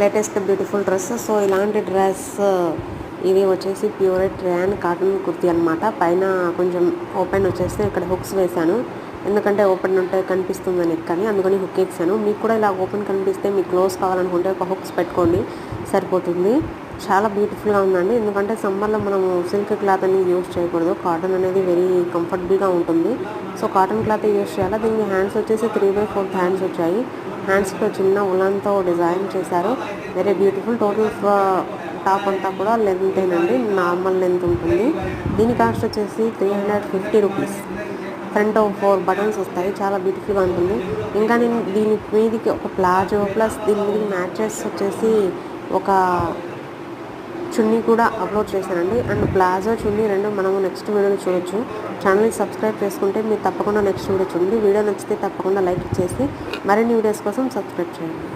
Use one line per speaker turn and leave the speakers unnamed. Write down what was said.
Latest beautiful dress. So ఇలాంటి dress ఇది వచ్చేసి ప్యూరెట్ రేయాన్ కాటన్ కుర్తీ అనమాట. పైన కొంచెం ఓపెన్ వచ్చేస్తే ఇక్కడ హుక్స్ వేశాను, ఎందుకంటే ఓపెన్ ఉంటే కనిపిస్తుందని కానీ అందుకని హుక్ వేసాను. మీకు కూడా ఇలా ఓపెన్ కనిపిస్తే మీకు క్లోజ్ కావాలనుకుంటే ఒక హుక్స్ పెట్టుకోండి, సరిపోతుంది. చాలా బ్యూటిఫుల్గా ఉందండి, ఎందుకంటే సమ్మర్లో మనము సిల్క్ క్లాత్ అనేది యూస్ చేయకూడదు. కాటన్ అనేది వెరీ కంఫర్టబుల్గా ఉంటుంది. సో కాటన్ క్లాత్ యూస్ చేయాలి. దీనికి హ్యాండ్స్ వచ్చేసి 3/4 హ్యాండ్స్ వచ్చాయి. హ్యాండ్స్లో చిన్న ఉలన్తో డిజైన్ చేశారు, వెరీ బ్యూటిఫుల్. టోటల్ టాప్ అంతా కూడా లెంత్ ఏనండి, నార్మల్ లెంత్ ఉంటుంది. దీని కాస్ట్ వచ్చేసి 350 రూపీస్. ఫ్రంట్ 4 బటన్స్ వస్తాయి, చాలా బ్యూటిఫుల్గా ఉంటుంది. ఇంకా నేను దీని మీదకి ఒక ప్లాజో ప్లస్ దీని మీదకి మ్యాచెస్ వచ్చేసి ఒక చున్నీ కూడా అప్లోడ్ చేశానండి. అండ్ ప్లాజో చున్నీ రెండు మనము నెక్స్ట్ వీడియోలో చూడొచ్చు. ఛానల్ని సబ్స్క్రైబ్ చేసుకుంటే మీరు తప్పకుండా నెక్స్ట్ వీడియో చూడండి. వీడియో నచ్చితే తప్పకుండా లైక్ చేసి మరిన్ని వీడియోస్ కోసం సబ్స్క్రైబ్ చేయండి.